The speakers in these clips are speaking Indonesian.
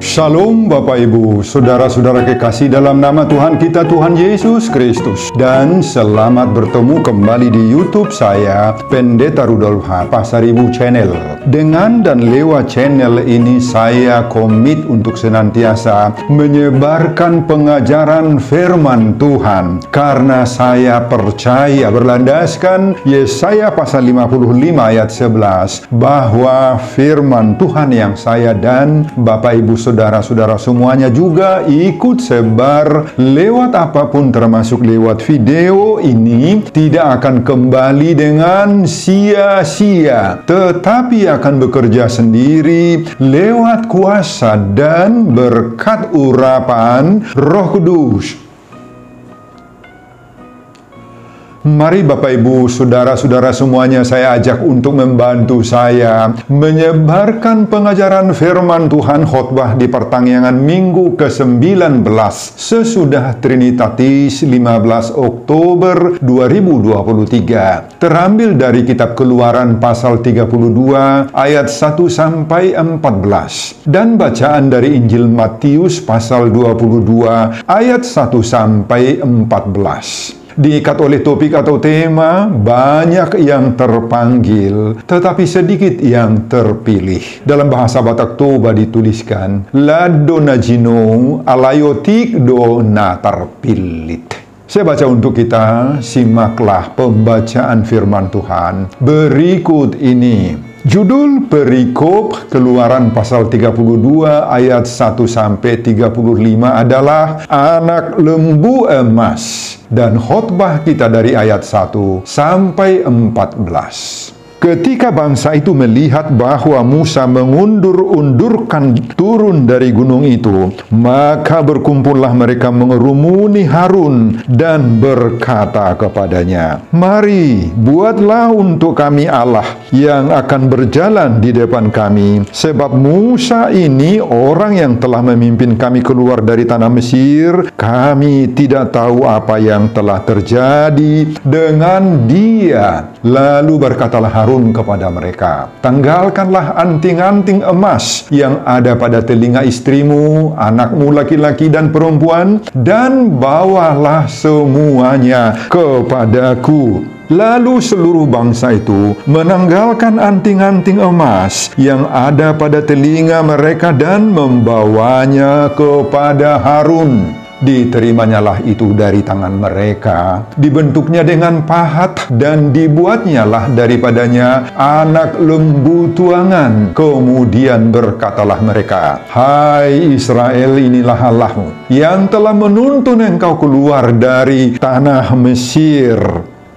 Shalom Bapak Ibu, saudara-saudara kekasih dalam nama Tuhan kita, Tuhan Yesus Kristus. Dan selamat bertemu kembali di YouTube saya, Pendeta Rudolf H. Pasaribu Channel. Dengan dan lewat channel ini saya komit untuk senantiasa menyebarkan pengajaran firman Tuhan. Karena saya percaya berlandaskan Yesaya pasal 55 ayat 11 bahwa firman Tuhan yang saya dan Bapak Ibu saudara-saudara semuanya juga ikut sebar lewat apapun, termasuk lewat video ini, tidak akan kembali dengan sia-sia, tetapi akan bekerja sendiri lewat kuasa dan berkat urapan Roh Kudus. Mari Bapak Ibu, saudara-saudara semuanya, saya ajak untuk membantu saya menyebarkan pengajaran firman Tuhan khotbah di pertanggungan minggu ke-19 sesudah Trinitatis 15 Oktober 2023. Terambil dari kitab Keluaran pasal 32 ayat 1 sampai 14 dan bacaan dari Injil Matius pasal 22 ayat 1 sampai 14. Diikat oleh topik atau tema, banyak yang terpanggil, tetapi sedikit yang terpilih. Dalam bahasa Batak Toba dituliskan, La donagino alayotik do natarpilit. Saya baca untuk kita, simaklah pembacaan firman Tuhan berikut ini. Judul perikop Keluaran pasal 32 ayat 1 sampai 35 adalah Anak Lembu Emas, dan khotbah kita dari ayat 1 sampai 14. Ketika bangsa itu melihat bahwa Musa mengundur-undurkan turun dari gunung itu, maka berkumpullah mereka mengerumuni Harun dan berkata kepadanya, Mari, buatlah untuk kami Allah yang akan berjalan di depan kami, sebab Musa ini orang yang telah memimpin kami keluar dari tanah Mesir. Kami tidak tahu apa yang telah terjadi dengan dia. Lalu berkatalah Harun kepada mereka, tanggalkanlah anting-anting emas yang ada pada telinga istrimu, anakmu laki-laki dan perempuan, dan bawalah semuanya kepadaku. Lalu seluruh bangsa itu menanggalkan anting-anting emas yang ada pada telinga mereka dan membawanya kepada Harun. Diterimanya itu dari tangan mereka, dibentuknya dengan pahat, dan dibuatnyalah daripadanya anak lembu tuangan. Kemudian berkatalah mereka, Hai Israel, inilah Allahmu yang telah menuntun engkau keluar dari tanah Mesir.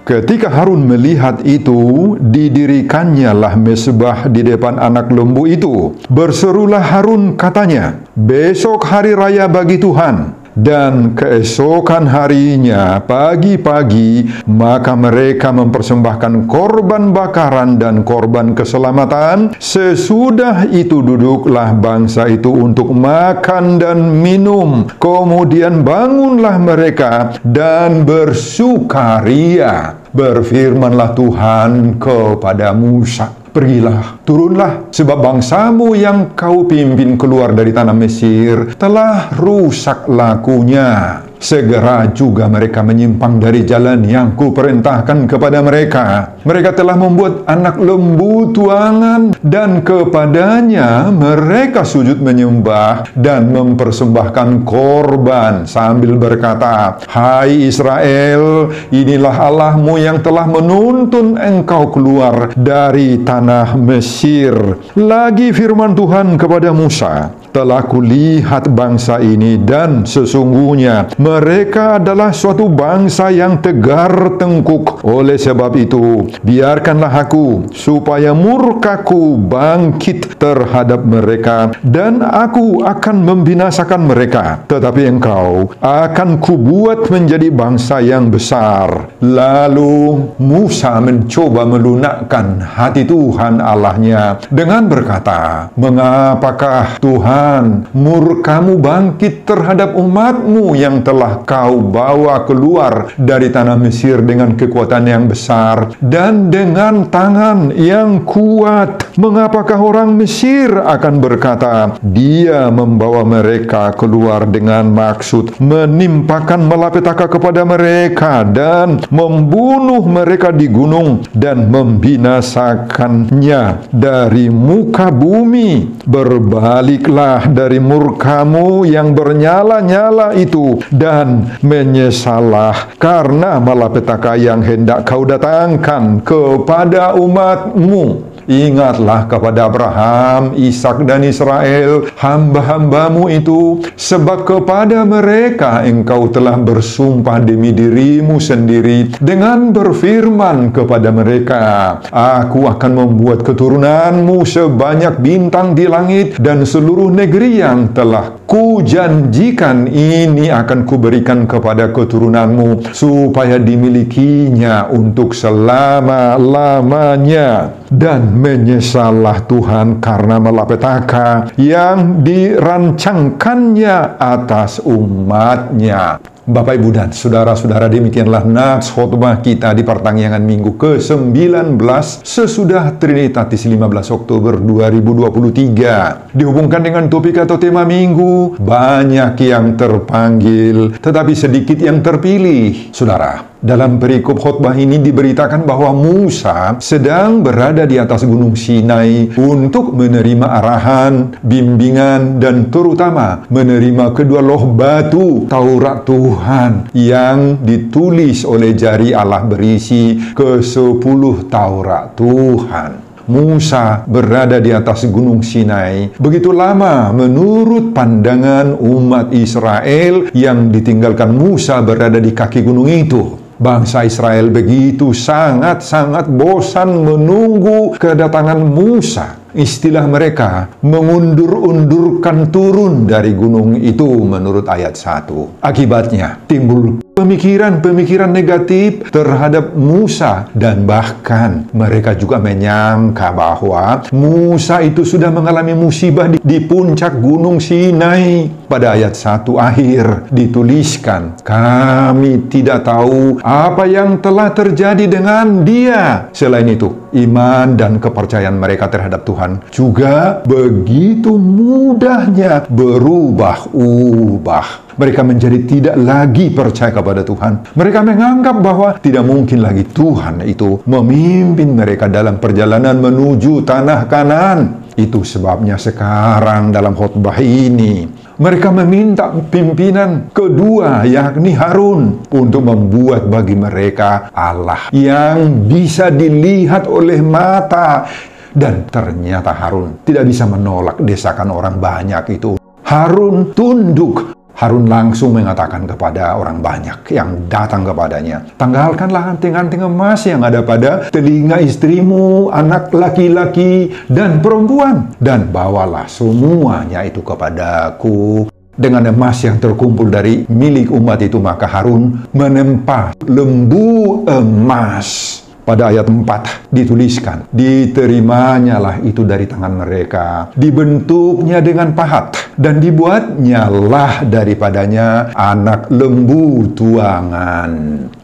Ketika Harun melihat itu, didirikannya mezbah di depan anak lembu itu. Berserulah Harun, katanya, besok hari raya bagi Tuhan. Dan keesokan harinya pagi-pagi, maka mereka mempersembahkan korban bakaran dan korban keselamatan. Sesudah itu duduklah bangsa itu untuk makan dan minum. Kemudian bangunlah mereka dan bersukaria. Berfirmanlah Tuhan kepada Musa, Pergilah, turunlah, sebab bangsamu yang kau pimpin keluar dari tanah Mesir telah rusak lakunya. Segera juga mereka menyimpang dari jalan yang kuperintahkan kepada mereka. Mereka telah membuat anak lembu tuangan, dan kepadanya mereka sujud menyembah dan mempersembahkan korban sambil berkata, Hai Israel, inilah Allahmu yang telah menuntun engkau keluar dari tanah Mesir. Lagi firman Tuhan kepada Musa, telah kulihat bangsa ini, dan sesungguhnya mereka adalah suatu bangsa yang tegar tengkuk. Oleh sebab itu, biarkanlah aku, supaya murkaku bangkit terhadap mereka, dan aku akan membinasakan mereka. Tetapi engkau akan kubuat menjadi bangsa yang besar. Lalu Musa mencoba melunakkan hati Tuhan Allahnya dengan berkata, Mengapakah Tuhan Tuhan, murkamu bangkit terhadap umatmu yang telah kau bawa keluar dari tanah Mesir dengan kekuatan yang besar dan dengan tangan yang kuat. Mengapakah orang Mesir akan berkata, dia membawa mereka keluar dengan maksud menimpakan malapetaka kepada mereka dan membunuh mereka di gunung dan membinasakannya dari muka bumi. Berbaliklah dari murkamu yang bernyala-nyala itu dan menyesallah karena malapetaka yang hendak kau datangkan kepada umatmu. Ingatlah kepada Abraham, Ishak dan Israel, hamba-hambamu itu, sebab kepada mereka engkau telah bersumpah demi dirimu sendiri dengan berfirman kepada mereka, aku akan membuat keturunanmu sebanyak bintang di langit dan seluruh negeri yang telah kujanjikan ini akan kuberikan kepada keturunanmu supaya dimilikinya untuk selama-lamanya. Dan menyesallah Tuhan karena malapetaka yang dirancangkannya atas umatnya. Bapak, Ibu, dan saudara-saudara, demikianlah nats khotbah kita di pertanggungan minggu ke-19 sesudah Trinitatis 15 Oktober 2023. Dihubungkan dengan topik atau tema minggu, banyak yang terpanggil, tetapi sedikit yang terpilih. Saudara, dalam perikop khotbah ini diberitakan bahwa Musa sedang berada di atas Gunung Sinai untuk menerima arahan, bimbingan, dan terutama menerima kedua loh batu Taurat Tuhan yang ditulis oleh jari Allah berisi ke-10 Taurat Tuhan. Musa berada di atas Gunung Sinai begitu lama menurut pandangan umat Israel yang ditinggalkan Musa berada di kaki gunung itu. Bangsa Israel begitu sangat-sangat bosan menunggu kedatangan Musa. Istilah mereka mengundur-undurkan turun dari gunung itu menurut ayat 1. Akibatnya timbul pemikiran-pemikiran negatif terhadap Musa dan bahkan mereka juga menyangka bahwa Musa itu sudah mengalami musibah di puncak Gunung Sinai. Pada ayat 1 akhir dituliskan, kami tidak tahu apa yang telah terjadi dengan dia. Selain itu, iman dan kepercayaan mereka terhadap Tuhan juga begitu mudahnya berubah-ubah. Mereka menjadi tidak lagi percaya kepada Tuhan. Mereka menganggap bahwa tidak mungkin lagi Tuhan itu memimpin mereka dalam perjalanan menuju tanah Kanaan. Itu sebabnya sekarang dalam khotbah ini mereka meminta pimpinan kedua, yakni Harun, untuk membuat bagi mereka Allah yang bisa dilihat oleh mata. Dan ternyata Harun tidak bisa menolak desakan orang banyak itu. Harun tunduk. Harun langsung mengatakan kepada orang banyak yang datang kepadanya, tanggalkanlah anting-anting emas yang ada pada telinga istrimu, anak laki-laki dan perempuan, dan bawalah semuanya itu kepadaku. Dengan emas yang terkumpul dari milik umat itu, maka Harun menempa lembu emas. Pada ayat 4 dituliskan, diterimanya itu dari tangan mereka, dibentuknya dengan pahat, dan dibuatnyalah daripadanya anak lembu tuangan.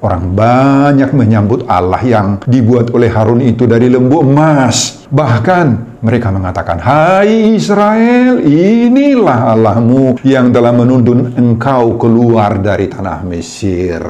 Orang banyak menyambut Allah yang dibuat oleh Harun itu dari lembu emas. Bahkan mereka mengatakan, hai Israel, inilah Allahmu yang telah menuntun engkau keluar dari tanah Mesir.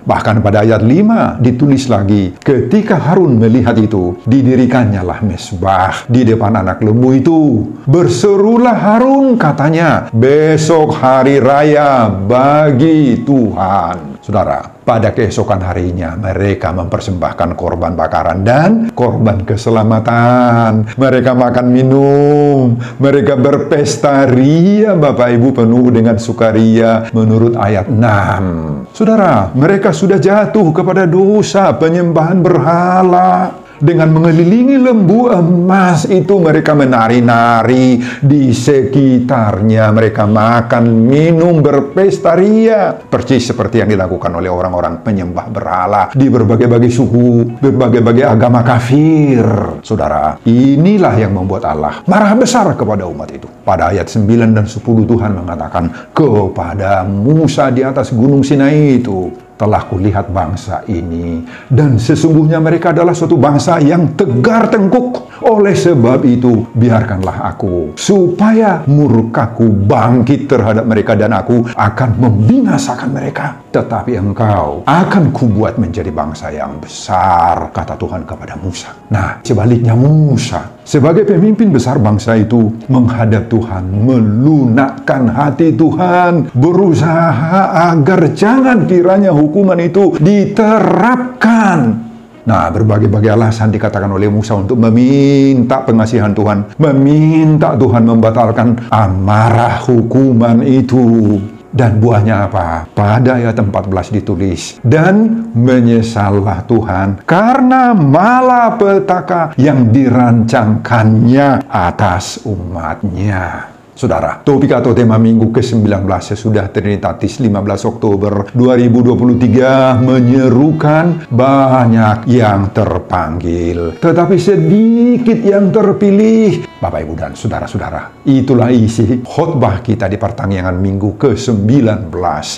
Bahkan pada ayat 5 ditulis lagi, ketika Harun melihat itu, didirikannya mesbah di depan anak lembu itu. Berserulah Harun, katanya, besok hari raya bagi Tuhan. Saudara, pada keesokan harinya mereka mempersembahkan korban bakaran dan korban keselamatan. Mereka makan minum, mereka berpesta ria, Bapak Ibu, penuh dengan sukaria menurut ayat 6. Saudara, mereka sudah jatuh kepada dosa penyembahan berhala. Dengan mengelilingi lembu emas itu mereka menari-nari di sekitarnya. Mereka makan, minum, berpesta ria. Persis seperti yang dilakukan oleh orang-orang penyembah berhala di berbagai-bagai suku, berbagai-bagai agama kafir. Saudara, inilah yang membuat Allah marah besar kepada umat itu. Pada ayat 9 dan 10 Tuhan mengatakan kepada Musa di atas gunung Sinai itu, telah kulihat bangsa ini, dan sesungguhnya mereka adalah suatu bangsa yang tegar tengkuk. Oleh sebab itu, biarkanlah aku, supaya murkaku bangkit terhadap mereka, dan aku akan membinasakan mereka. Tetapi engkau akan kubuat menjadi bangsa yang besar, kata Tuhan kepada Musa. Nah, sebaliknya Musa, sebagai pemimpin besar bangsa itu, menghadap Tuhan, melunakkan hati Tuhan, berusaha agar jangan kiranya hukuman itu diterapkan. Nah, berbagai-bagai alasan dikatakan oleh Musa untuk meminta pengasihan Tuhan, meminta Tuhan membatalkan amarah hukuman itu. Dan buahnya apa? Pada ayat 14 ditulis, dan menyesallah Tuhan karena malapetaka yang dirancangkannya atas umatnya. Saudara, topik atau tema minggu ke-19 sesudah Trinitatis 15 Oktober 2023 menyerukan banyak yang terpanggil, tetapi sedikit yang terpilih. Bapak, Ibu, dan saudara-saudara, itulah isi khotbah kita di pertanggungan minggu ke-19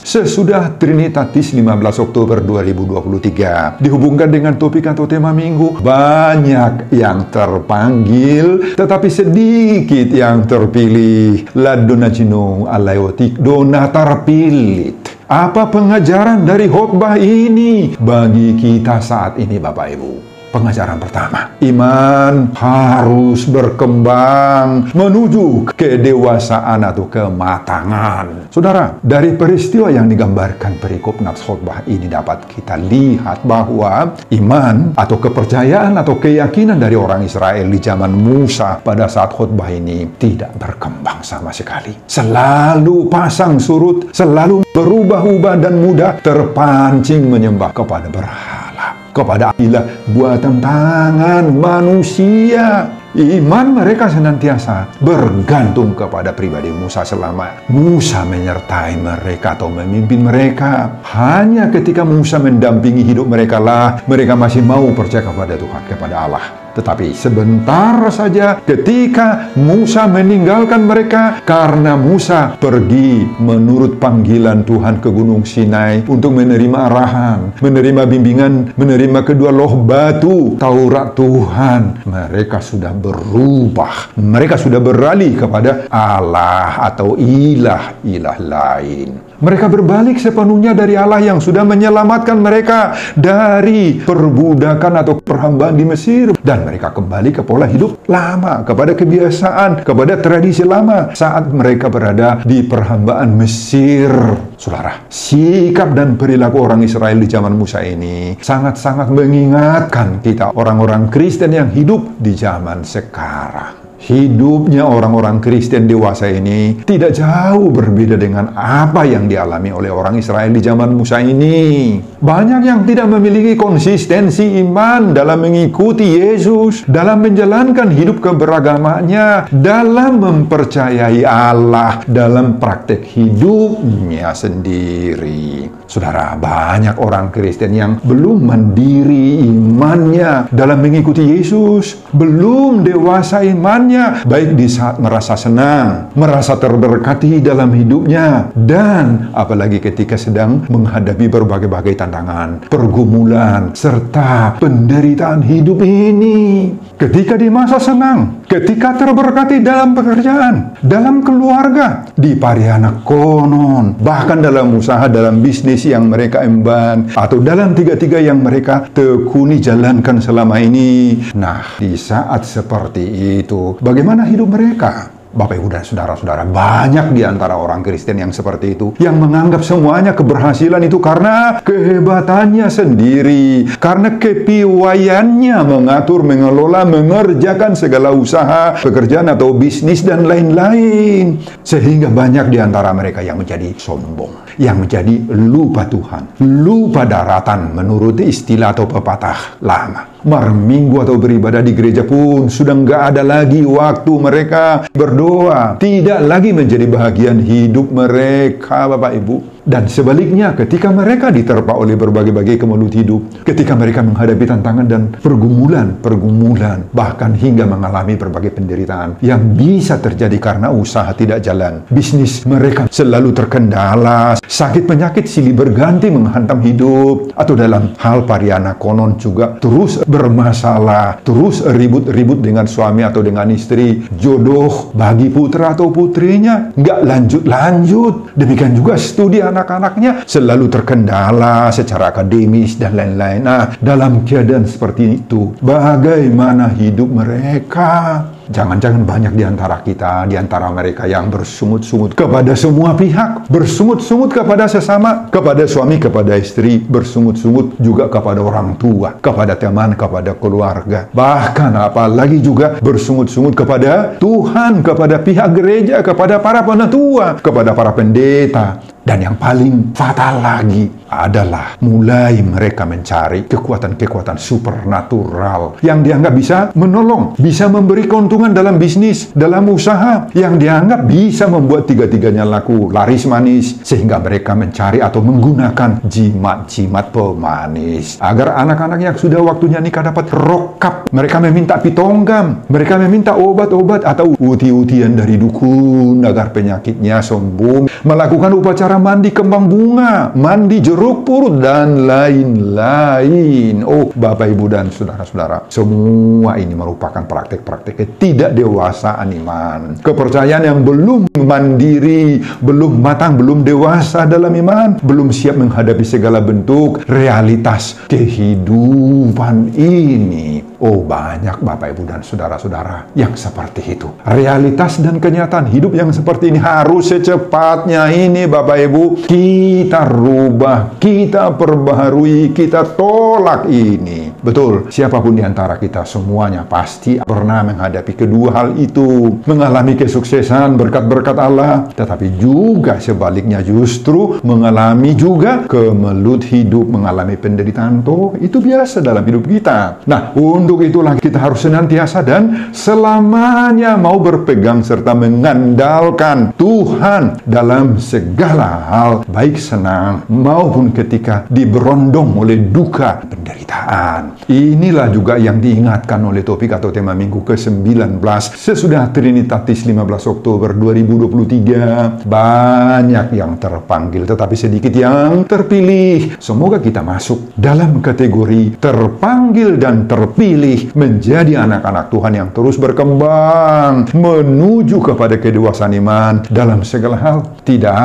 sesudah Trinitatis 15 Oktober 2023. Dihubungkan dengan topik atau tema minggu, banyak yang terpanggil, tetapi sedikit yang terpilih. La dona jinong alayotik dona tarpilit. Apa pengajaran dari khotbah ini bagi kita saat ini, Bapak Ibu? Pengajaran pertama, iman harus berkembang menuju kedewasaan atau kematangan. Saudara, dari peristiwa yang digambarkan perikop nats khotbah ini dapat kita lihat bahwa iman atau kepercayaan atau keyakinan dari orang Israel di zaman Musa pada saat khotbah ini tidak berkembang sama sekali. Selalu pasang surut, selalu berubah-ubah dan mudah terpancing menyembah kepada berhala, kepada ilah buatan tangan manusia. Iman mereka senantiasa bergantung kepada pribadi Musa selama Musa menyertai mereka atau memimpin mereka. Hanya ketika Musa mendampingi hidup mereka lah mereka masih mau percaya kepada Tuhan, kepada Allah. Tetapi sebentar saja ketika Musa meninggalkan mereka karena Musa pergi menurut panggilan Tuhan ke Gunung Sinai untuk menerima arahan, menerima bimbingan, menerima kedua loh batu Taurat Tuhan. Mereka sudah berubah. Mereka sudah beralih kepada Allah atau ilah-ilah lain. Mereka berbalik sepenuhnya dari Allah yang sudah menyelamatkan mereka dari perbudakan atau perhambaan di Mesir. Dan mereka kembali ke pola hidup lama, kepada kebiasaan, kepada tradisi lama saat mereka berada di perhambaan Mesir. Saudara, sikap dan perilaku orang Israel di zaman Musa ini sangat-sangat mengingatkan kita orang-orang Kristen yang hidup di zaman sekarang. Hidupnya orang-orang Kristen dewasa ini tidak jauh berbeda dengan apa yang dialami oleh orang Israel di zaman Musa ini. Banyak yang tidak memiliki konsistensi iman dalam mengikuti Yesus, dalam menjalankan hidup keberagamannya, dalam mempercayai Allah, dalam praktek hidupnya sendiri. Saudara, banyak orang Kristen yang belum mandiri imannya dalam mengikuti Yesus, belum dewasa imannya, baik di saat merasa senang, merasa terberkati dalam hidupnya, dan apalagi ketika sedang menghadapi berbagai-bagai tantangan, pergumulan, serta penderitaan hidup ini. Ketika di masa senang, ketika terberkati dalam pekerjaan, dalam keluarga, di pari anak konon, bahkan dalam usaha, dalam bisnis yang mereka emban, atau dalam tiga-tiga yang mereka tekuni jalankan selama ini. Nah, di saat seperti itu, bagaimana hidup mereka? Bapak, Ibu, dan saudara-saudara, banyak di antara orang Kristen yang seperti itu, yang menganggap semuanya keberhasilan itu karena kehebatannya sendiri, karena kepiawaiannya mengatur, mengelola, mengerjakan segala usaha, pekerjaan atau bisnis dan lain-lain. Sehingga banyak di antara mereka yang menjadi sombong, yang menjadi lupa Tuhan, lupa daratan menurut istilah atau pepatah lama. Minggu atau beribadah di gereja pun sudah nggak ada lagi waktu mereka berdoa, tidak lagi menjadi bahagian hidup mereka, Bapak Ibu. Dan sebaliknya, ketika mereka diterpa oleh berbagai-bagai kemelut hidup, ketika mereka menghadapi tantangan dan pergumulan, bahkan hingga mengalami berbagai penderitaan yang bisa terjadi karena usaha tidak jalan, bisnis mereka selalu terkendala, sakit penyakit silih berganti menghantam hidup, atau dalam hal pariana konon juga terus bermasalah, terus ribut-ribut dengan suami atau dengan istri, jodoh bagi putra atau putrinya nggak lanjut-lanjut. Demikian juga studi anak-anaknya selalu terkendala secara akademis dan lain-lain. Nah, dalam keadaan seperti itu, bagaimana hidup mereka? Jangan-jangan banyak di antara kita, di antara mereka yang bersungut-sungut kepada semua pihak, bersungut-sungut kepada sesama, kepada suami, kepada istri, bersungut-sungut juga kepada orang tua, kepada teman, kepada keluarga. Bahkan apalagi juga bersungut-sungut kepada Tuhan, kepada pihak gereja, kepada para penatua, kepada para pendeta. Dan yang paling fatal lagi adalah mulai mereka mencari kekuatan-kekuatan supernatural yang dianggap bisa menolong, bisa memberi keuntungan dalam bisnis, dalam usaha, yang dianggap bisa membuat tiga-tiganya laku laris manis, sehingga mereka mencari atau menggunakan jimat-jimat pemanis agar anak-anak yang sudah waktunya nikah dapat rokap. Mereka meminta pitonggam, mereka meminta obat-obat atau uti-utian dari dukun agar penyakitnya sembuh, melakukan upacara mandi kembang bunga, mandi jeruk purut, dan lain-lain. Oh, Bapak, Ibu, dan saudara-saudara, semua ini merupakan praktek-praktek ketidakdewasaan iman. Kepercayaan yang belum mandiri, belum matang, belum dewasa dalam iman, belum siap menghadapi segala bentuk realitas kehidupan ini. Oh, banyak Bapak, Ibu, dan saudara-saudara yang seperti itu. Realitas dan kenyataan hidup yang seperti ini harus secepatnya ini, Bapak, Ibu, kita rubah, kita perbaharui, kita tolak ini. Betul, siapapun di antara kita semuanya pasti pernah menghadapi kedua hal itu, mengalami kesuksesan berkat-berkat Allah, tetapi juga sebaliknya justru mengalami juga kemelut hidup, mengalami penderitaan. Itu biasa dalam hidup kita. Nah, untuk itulah kita harus senantiasa dan selamanya mau berpegang serta mengandalkan Tuhan dalam segala hal, baik senang maupun ketika diberondong oleh duka penderitaan. Inilah juga yang diingatkan oleh topik atau tema minggu ke-19 sesudah Trinitatis 15 Oktober 2023. Banyak yang terpanggil tetapi sedikit yang terpilih. Semoga kita masuk dalam kategori terpanggil dan terpilih menjadi anak-anak Tuhan yang terus berkembang menuju kepada kedewasaan iman dalam segala hal. Tidak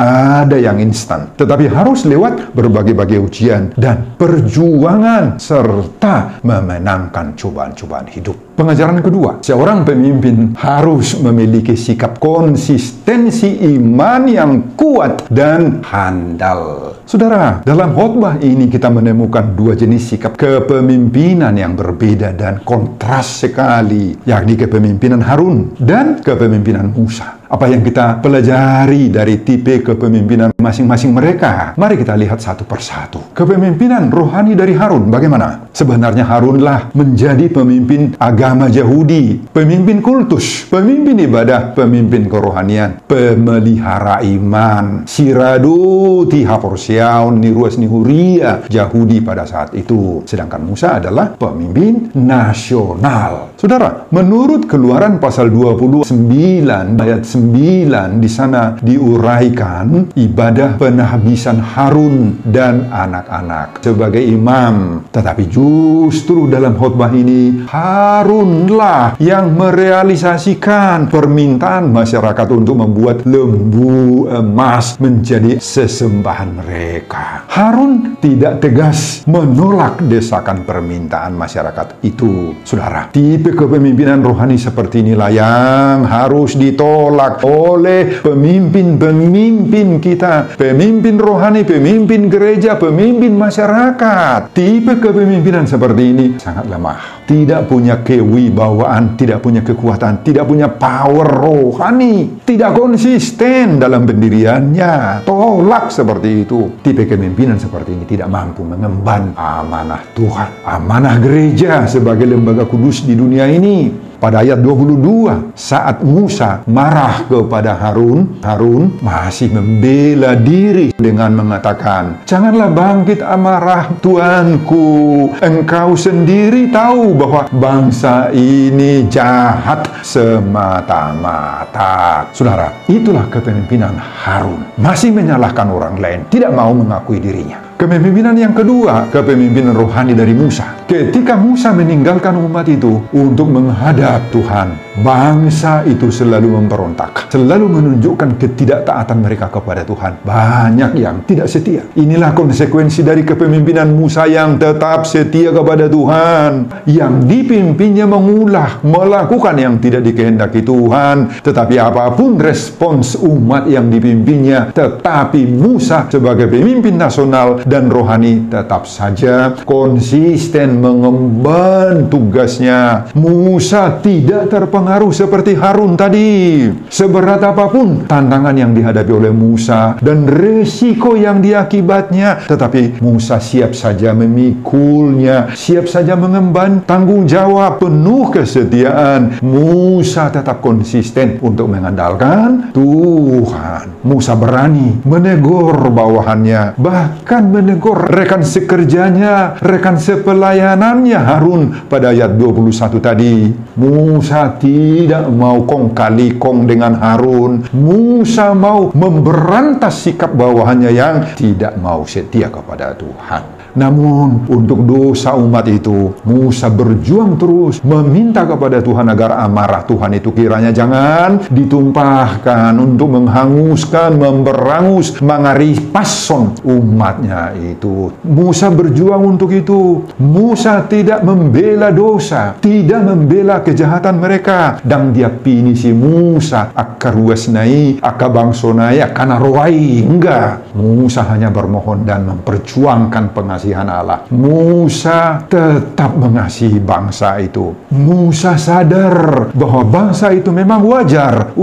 ada yang instan, tetapi harus lewat berbagai-bagai ujian dan perjuangan serta memenangkan cobaan-cobaan hidup. Pengajaran kedua, seorang pemimpin harus memiliki sikap konsistensi iman yang kuat dan handal. Saudara, dalam khotbah ini kita menemukan dua jenis sikap kepemimpinan yang berbeda dan kontras sekali, yakni kepemimpinan Harun dan kepemimpinan Musa. Apa yang kita pelajari dari tipe kepemimpinan masing-masing mereka? Mari kita lihat satu persatu. Kepemimpinan rohani dari Harun bagaimana? Sebenarnya Harunlah menjadi pemimpin agama Yahudi, pemimpin kultus, pemimpin ibadah, pemimpin kerohanian, pemelihara iman, siraduti haporsiaun niruas nihuria Yahudi pada saat itu. Sedangkan Musa adalah pemimpin nasional. Saudara, menurut Keluaran pasal 29 ayat 9 9 di sana diuraikan ibadah penahbisan Harun dan anak-anak sebagai imam. Tetapi justru dalam khotbah ini Harunlah yang merealisasikan permintaan masyarakat untuk membuat lembu emas menjadi sesembahan mereka. Harun tidak tegas menolak desakan permintaan masyarakat itu. Saudara, tipe kepemimpinan rohani seperti inilah yang harus ditolak oleh pemimpin-pemimpin kita, pemimpin rohani, pemimpin gereja, pemimpin masyarakat. Tipe kepemimpinan seperti ini sangat lemah, tidak punya kewibawaan, tidak punya kekuatan, tidak punya power rohani, tidak konsisten dalam pendiriannya. Tolak seperti itu. Tipe kepemimpinan seperti ini tidak mampu mengemban amanah Tuhan, amanah gereja sebagai lembaga kudus di dunia ini. Pada ayat 22, saat Musa marah kepada Harun, Harun masih membela diri dengan mengatakan, "Janganlah bangkit amarah Tuanku. Engkau sendiri tahu bahwa bangsa ini jahat semata-mata." Saudara, itulah kepemimpinan Harun. Masih menyalahkan orang lain, tidak mau mengakui dirinya. Kepemimpinan yang kedua, kepemimpinan rohani dari Musa. Ketika Musa meninggalkan umat itu untuk menghadap Tuhan, bangsa itu selalu memberontak, selalu menunjukkan ketidaktaatan mereka kepada Tuhan. Banyak yang tidak setia. Inilah konsekuensi dari kepemimpinan Musa yang tetap setia kepada Tuhan, yang dipimpinnya mengulah, melakukan yang tidak dikehendaki Tuhan. Tetapi apapun respons umat yang dipimpinnya, tetapi Musa sebagai pemimpin nasional dan rohani tetap saja konsisten mengemban tugasnya. Musa tidak terpengaruh seperti Harun tadi. Seberat apapun tantangan yang dihadapi oleh Musa dan resiko yang diakibatnya, tetapi Musa siap saja memikulnya, siap saja mengemban tanggung jawab, penuh kesetiaan. Musa tetap konsisten untuk mengandalkan Tuhan. Musa berani menegur bawahannya, bahkan menegur rekan sekerjanya, rekan sepelayanannya Harun pada ayat 21 tadi. Musa tidak mau kong kali kong dengan Harun. Musa mau memberantas sikap bawahannya yang tidak mau setia kepada Tuhan. Namun untuk dosa umat itu, Musa berjuang terus meminta kepada Tuhan agar amarah Tuhan itu kiranya jangan ditumpahkan untuk menghanguskan, memberangus, mengaripason umatnya itu. Musa berjuang untuk itu. Musa tidak membela dosa, tidak membela kejahatan mereka. Dan dia pinisi Musa akaruasnai, akabangsonai, akanaroai. Enggak. Musa hanya bermohon dan memperjuangkan pengasihan Allah. Musa tetap mengasihi bangsa itu. Musa sadar bahwa bangsa itu memang wajar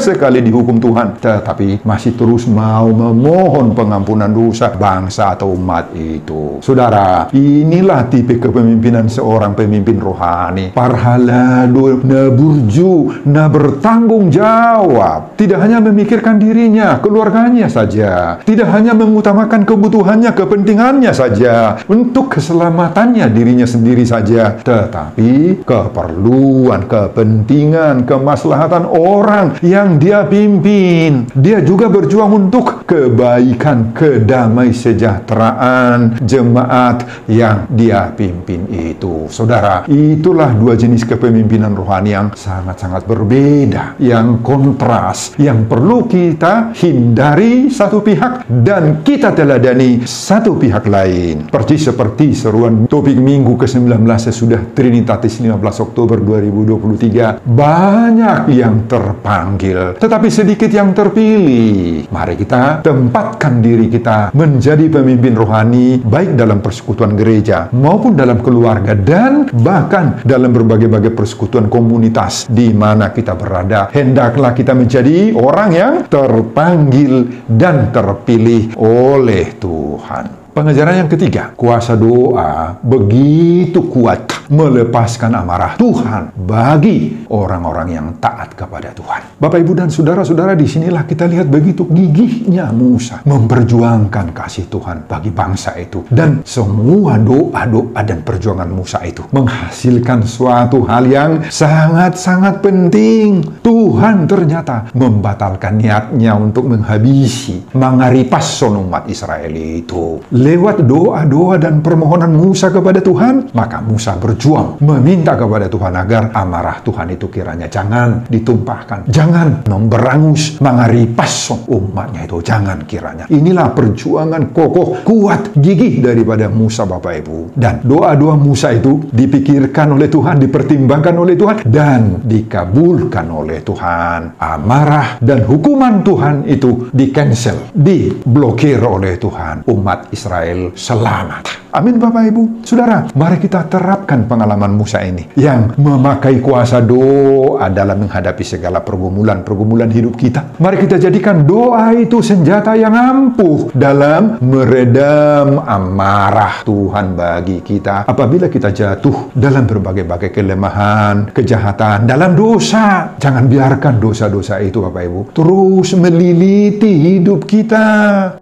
sekali dihukum Tuhan, tetapi masih terus mau memohon pengampunan dosa bangsa atau umat itu. Saudara, inilah tipe kepemimpinan seorang pemimpin rohani. Parhalalu naburju, na bertanggung jawab. Tidak hanya memikirkan dirinya, keluarganya saja. Tidak hanya mengutamakan kebutuhannya, kepentingannya saja, untuk keselamatannya dirinya sendiri saja, tetapi keperluan, kepentingan, kemaslahatan orang yang dia pimpin. Dia juga berjuang untuk kebaikan, kedamai sejahteraan jemaat yang dia pimpin itu. Saudara, itulah dua jenis kepemimpinan rohani yang sangat-sangat berbeda, yang kontras, yang perlu kita hindari satu pihak dan kita teladani satu pihak lain. Persis seperti seruan topik minggu ke-19 sesudah Trinitatis 15 Oktober 2023. Banyak yang terpanggil, tetapi sedikit yang terpilih. Mari kita tempatkan diri kita menjadi pemimpin rohani, baik dalam persekutuan gereja maupun dalam keluarga dan bahkan dalam berbagai-bagai persekutuan komunitas di mana kita berada. Hendaklah kita menjadi orang yang terpanggil dan terpilih oleh Tuhan. Pengajaran yang ketiga, kuasa doa begitu kuat melepaskan amarah Tuhan bagi orang-orang yang taat kepada Tuhan. Bapak, Ibu, dan saudara-saudara, disinilah kita lihat begitu gigihnya Musa memperjuangkan kasih Tuhan bagi bangsa itu. Dan semua doa-doa dan perjuangan Musa itu menghasilkan suatu hal yang sangat-sangat penting. Tuhan ternyata membatalkan niatnya untuk menghabisi, mengaripas umat Israel itu. Lewat doa-doa dan permohonan Musa kepada Tuhan, maka Musa berjuang meminta kepada Tuhan agar amarah Tuhan itu kiranya jangan ditumpahkan, jangan memberangus, mengaripas umatnya itu, jangan kiranya. Inilah perjuangan kokoh, kuat, gigih daripada Musa, Bapak Ibu. Dan doa-doa Musa itu dipikirkan oleh Tuhan, dipertimbangkan oleh Tuhan, dan dikabulkan oleh Tuhan. Amarah dan hukuman Tuhan itu di-cancel, diblokir oleh Tuhan. Umat Israel selamat. Amin, Bapak Ibu. Saudara, mari kita terapkan pengalaman Musa ini yang memakai kuasa doa dalam menghadapi segala pergumulan-pergumulan hidup kita. Mari kita jadikan doa itu senjata yang ampuh dalam meredam amarah Tuhan bagi kita apabila kita jatuh dalam berbagai-bagai kelemahan, kejahatan, dalam dosa. Jangan biarkan dosa-dosa itu, Bapak Ibu, terus meliliti hidup kita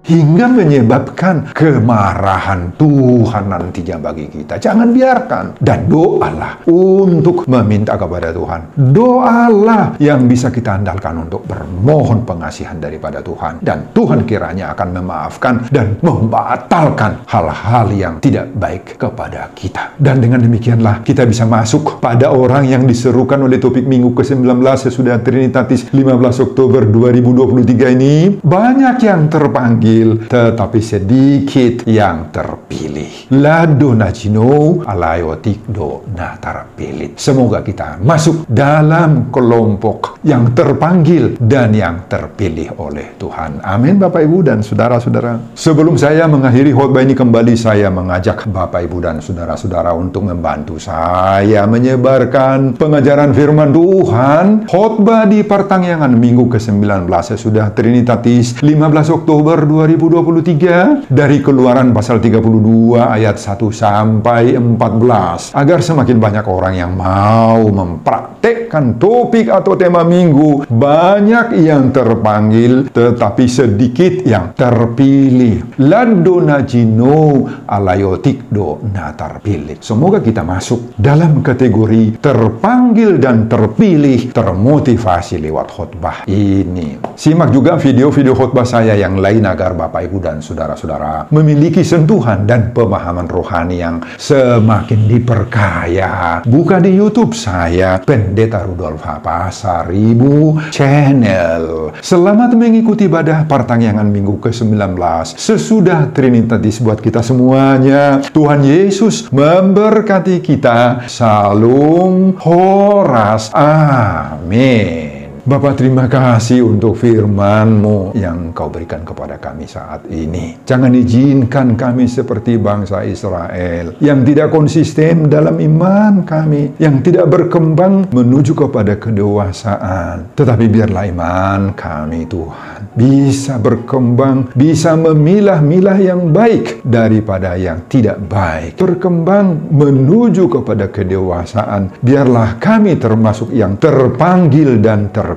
hingga menyebabkan kemarahan Tuhan nantinya bagi kita. Jangan biarkan. Dan doalah untuk meminta kepada Tuhan. Doalah yang bisa kita andalkan untuk bermohon pengasihan daripada Tuhan. Dan Tuhan kiranya akan memaafkan dan membatalkan hal-hal yang tidak baik kepada kita. Dan dengan demikianlah kita bisa masuk pada orang yang diserukan oleh topik minggu ke-19 sesudah Trinitatis 15 Oktober 2023 ini. Banyak yang terpanggil, tetapi sedikit yang terpilih. Lado najino alayotik do na terpilih. Semoga kita masuk dalam kelompok yang terpanggil dan yang terpilih oleh Tuhan. Amin, Bapak, Ibu, dan saudara-saudara. Sebelum saya mengakhiri khotbah ini kembali, saya mengajak Bapak, Ibu, dan saudara-saudara untuk membantu saya menyebarkan pengajaran firman Tuhan. Khotbah di pertangyangan minggu ke-19 sesudah Trinitatis 15 Oktober 2023 dari Keluaran pasal 32 ayat 1 sampai 14, agar semakin banyak orang yang mau mempraktekkan topik atau tema minggu. Banyak yang terpanggil, tetapi sedikit yang terpilih. Lado najino alayotik do na terpilih. Semoga kita masuk dalam kategori terpanggil dan terpilih, termotivasi lewat khotbah ini. Simak juga video-video khotbah saya yang lain agar Bapak, Ibu, dan saudara-saudara memiliki sentuhan dan pemahaman rohani yang semakin diperkaya. Buka di YouTube saya, Pendeta Rudolf H. Pasaribu Channel. Selamat mengikuti ibadah pertangyangan minggu ke-19 sesudah Trinitatis buat kita semuanya. Tuhan Yesus memberkati kita. Salam Horas. Amin. Bapa, terima kasih untuk firman-Mu yang Kau berikan kepada kami saat ini. Jangan izinkan kami seperti bangsa Israel yang tidak konsisten dalam iman kami, yang tidak berkembang menuju kepada kedewasaan. Tetapi biarlah iman kami, Tuhan, bisa berkembang, bisa memilah-milah yang baik daripada yang tidak baik. Berkembang menuju kepada kedewasaan. Biarlah kami termasuk yang terpanggil dan terpilih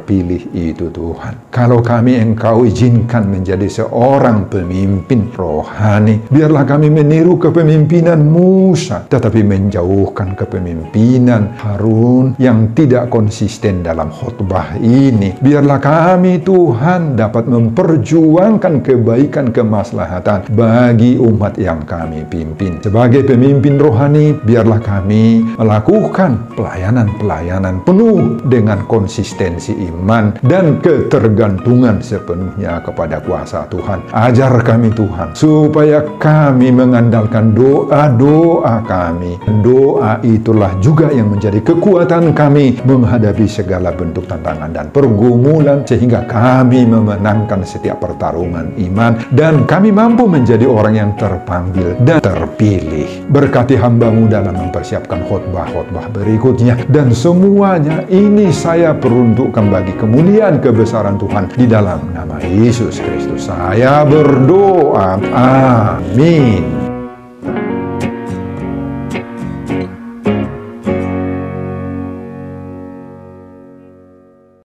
itu, Tuhan. Kalau kami Engkau izinkan menjadi seorang pemimpin rohani, biarlah kami meniru kepemimpinan Musa, tetapi menjauhkan kepemimpinan Harun yang tidak konsisten dalam khotbah ini. Biarlah kami, Tuhan, dapat memperjuangkan kebaikan kemaslahatan bagi umat yang kami pimpin. Sebagai pemimpin rohani, biarlah kami melakukan pelayanan-pelayanan penuh dengan konsistensi iman dan ketergantungan sepenuhnya kepada kuasa Tuhan. Ajar kami, Tuhan, supaya kami mengandalkan doa-doa kami. Doa itulah juga yang menjadi kekuatan kami menghadapi segala bentuk tantangan dan pergumulan, sehingga kami memenangkan setiap pertarungan iman dan kami mampu menjadi orang yang terpanggil dan terpilih. Berkati hamba-Mu dalam mempersiapkan khotbah-khotbah berikutnya, dan semuanya ini saya peruntukkan bagi kemuliaan kebesaran Tuhan. Di dalam nama Yesus Kristus saya berdoa. Amin.